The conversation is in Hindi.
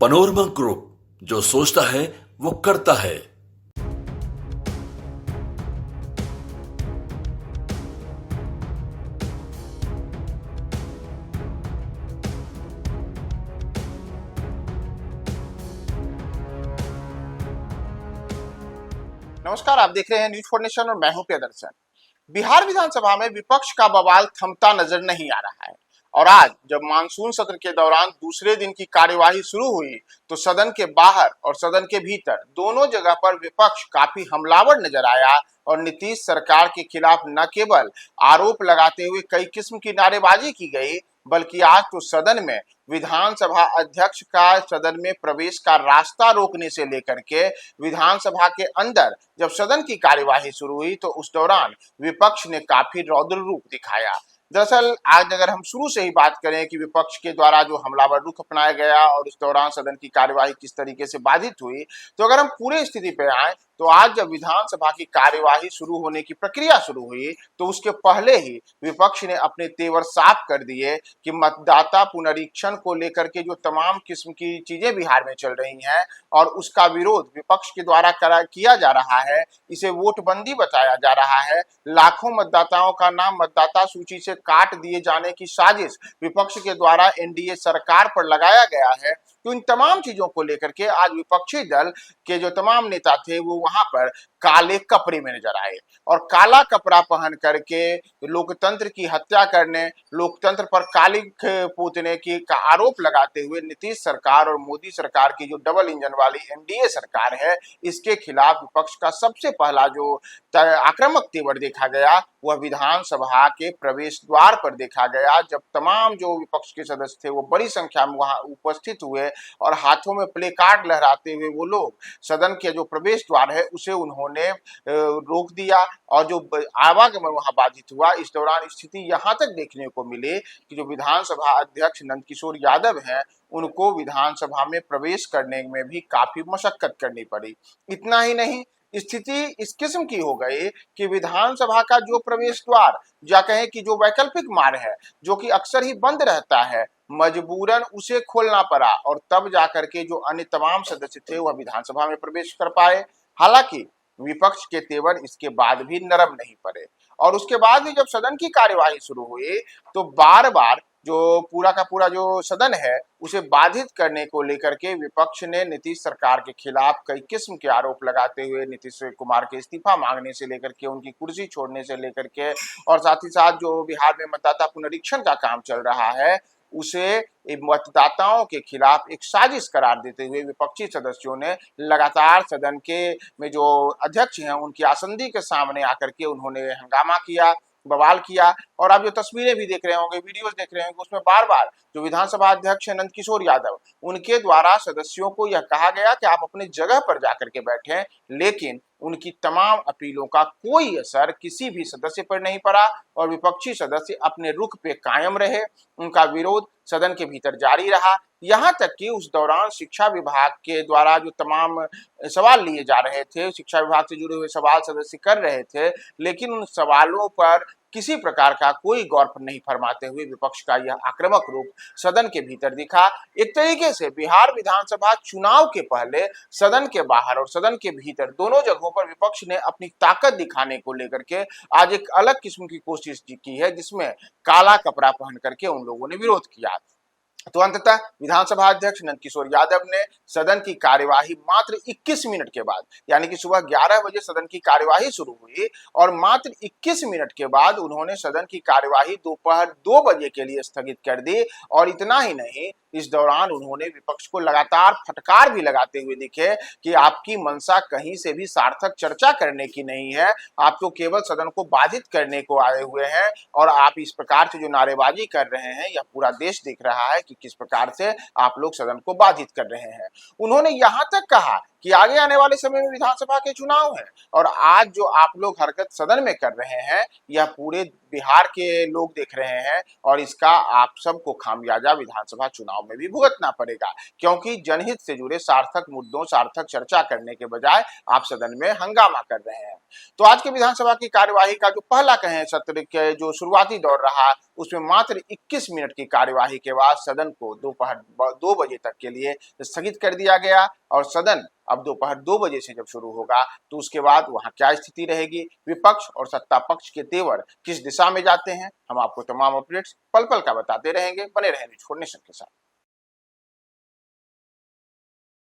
पनोरमा ग्रुप, जो सोचता है वो करता है। नमस्कार, आप देख रहे हैं न्यूज फॉर नेशन और मैं हूं प्रियदर्शन। बिहार विधानसभा में विपक्ष का बवाल थमता नजर नहीं आ रहा है और आज जब मानसून सत्र के दौरान दूसरे दिन की कार्यवाही शुरू हुई तो सदन के बाहर और सदन के भीतर दोनों जगह पर विपक्ष काफी हमलावर नजर आया और नीतीश सरकार के खिलाफ न केवल आरोप लगाते हुए कई किस्म की नारेबाजी की गई, बल्कि आज तो सदन में विधानसभा अध्यक्ष का सदन में प्रवेश का रास्ता रोकने से लेकर के विधानसभा के अंदर जब सदन की कार्यवाही शुरू हुई तो उस दौरान विपक्ष ने काफी रौद्र रूप दिखाया। दरअसल आज अगर हम शुरू से ही बात करें कि विपक्ष के द्वारा जो हमलावर रुख अपनाया गया और उस दौरान सदन की कार्यवाही किस तरीके से बाधित हुई, तो अगर हम पूरे स्थिति पे आए तो आज जब विधानसभा की कार्यवाही शुरू होने की प्रक्रिया शुरू हुई तो उसके पहले ही विपक्ष ने अपने तेवर साफ कर दिए कि मतदाता पुनरीक्षण को लेकर के जो तमाम किस्म की चीजें बिहार में चल रही हैं और उसका विरोध विपक्ष के द्वारा किया जा रहा है, इसे वोटबंदी बताया जा रहा है, लाखों मतदाताओं का नाम मतदाता सूची से काट दिए जाने की साजिश विपक्ष के द्वारा एनडीए सरकार पर लगाया गया है। तो इन तमाम चीजों को लेकर के आज विपक्षी दल के जो तमाम नेता थे वो वहां पर काले कपड़े में नजर आए और काला कपड़ा पहन करके लोकतंत्र की हत्या करने, लोकतंत्र पर काली पोतने की का आरोप लगाते हुए नीतीश सरकार और मोदी सरकार की जो डबल इंजन वाली एनडीए सरकार है, इसके खिलाफ विपक्ष का सबसे पहला जो आक्रामक तेवर देखा गया वह विधानसभा के प्रवेश द्वार पर देखा गया, जब तमाम जो विपक्ष के सदस्य थे वो बड़ी संख्या में वहां उपस्थित हुए और हाथों में प्ले कार्ड लहराते हुए वो लोग सदन के जो प्रवेश द्वार है उसे उन्होंने रोक दिया और जो आवागमन वहां बाधित हुआ। इस दौरान स्थिति यहां तक देखने को मिली कि जो विधानसभा अध्यक्ष नंदकिशोर यादव हैं उनको विधानसभा में प्रवेश करने में भी काफी मशक्कत करनी पड़ी। इतना ही नहीं, स्थिति इस किस्म की हो गई कि विधानसभा का जो प्रवेश द्वार या कहें कि जो वैकल्पिक मार्ग है जो कि अक्सर ही बंद रहता है, मजबूरन उसे खोलना पड़ा और तब जाकर के जो अन्य तमाम सदस्य थे वह विधानसभा में प्रवेश कर पाए। हालांकि विपक्ष के तेवर इसके बाद भी नरम नहीं पड़े और उसके बाद भी जब सदन की कार्यवाही शुरू हुई तो बार बार जो पूरा का पूरा जो सदन है उसे बाधित करने को लेकर के विपक्ष ने नीतीश सरकार के खिलाफ कई किस्म के आरोप लगाते हुए नीतीश कुमार के इस्तीफा मांगने से लेकर के उनकी कुर्सी छोड़ने से लेकर के और साथ ही साथ जो बिहार में मतदाता पुनरीक्षण का काम चल रहा है उसे मतदाताओं के खिलाफ एक साजिश करार देते हुए विपक्षी सदस्यों ने लगातार सदन के में जो अध्यक्ष हैं उनकी आसंदी के सामने आकर के उन्होंने हंगामा किया, बवाल किया। और आप जो तस्वीरें भी देख रहे होंगे, वीडियोस देख रहे होंगे, उसमें बार बार जो विधानसभा अध्यक्ष नंदकिशोर यादव उनके द्वारा सदस्यों को यह कहा गया कि आप अपने जगह पर जाकर के बैठें, लेकिन उनकी तमाम अपीलों का कोई असर किसी भी सदस्य पर नहीं पड़ा और विपक्षी सदस्य अपने रुख पे कायम रहे, उनका विरोध सदन के भीतर जारी रहा। यहाँ तक कि उस दौरान शिक्षा विभाग के द्वारा जो तमाम सवाल लिए जा रहे थे, शिक्षा विभाग से जुड़े हुए सवाल सदस्य कर रहे थे, लेकिन उन सवालों पर किसी प्रकार का कोई गौर नहीं फरमाते हुए विपक्ष का यह आक्रामक रूप सदन के भीतर दिखा। एक तरीके से बिहार विधानसभा चुनाव के पहले सदन के बाहर और सदन के भीतर दोनों जगहों पर विपक्ष ने अपनी ताकत दिखाने को लेकर के आज एक अलग किस्म की कोशिश की है, जिसमें काला कपड़ा पहन करके उन लोगों ने विरोध किया। तो अंततः विधानसभा अध्यक्ष नंदकिशोर यादव ने सदन की कार्यवाही मात्र 21 मिनट के बाद, यानी कि सुबह 11 बजे सदन की कार्यवाही शुरू हुई और मात्र 21 मिनट के बाद उन्होंने सदन की कार्यवाही दोपहर 2 बजे के लिए स्थगित कर दी। और इतना ही नहीं, इस दौरान उन्होंने विपक्ष को लगातार फटकार भी लगाते हुए दिखे कि आपकी मंशा कहीं से भी सार्थक चर्चा करने की नहीं है, आप तो केवल सदन को बाधित करने को आए हुए हैं और आप इस प्रकार से जो नारेबाजी कर रहे हैं यह पूरा देश देख रहा है कि किस प्रकार से आप लोग सदन को बाधित कर रहे हैं। उन्होंने यहां तक कहा कि आगे आने वाले समय में विधानसभा के चुनाव है और आज जो आप लोग हरकत सदन में कर रहे हैं यह पूरे बिहार के लोग देख रहे हैं और इसका आप सबको खामियाजा विधानसभा चुनाव में भी भुगतना पड़ेगा, क्योंकि जनहित से जुड़े सार्थक मुद्दों सार्थक चर्चा करने के बजाय आप सदन में हंगामा कर रहे हैं। तो आज के विधानसभा की कार्यवाही का जो पहला कहें सत्र के जो शुरुआती दौर रहा उसमें मात्र 21 मिनट की कार्यवाही के बाद सदन को दोपहर 2 बजे तक के लिए स्थगित कर दिया गया और सदन अब दोपहर 2 बजे से जब शुरू होगा तो उसके बाद वहां क्या स्थिति रहेगी, विपक्ष और सत्ता पक्ष के तेवर किस दिशा में जाते हैं, हम आपको तमाम अपडेट्स पल पल का बताते रहेंगे। बने रहें न्यूज़4नेशन के साथ।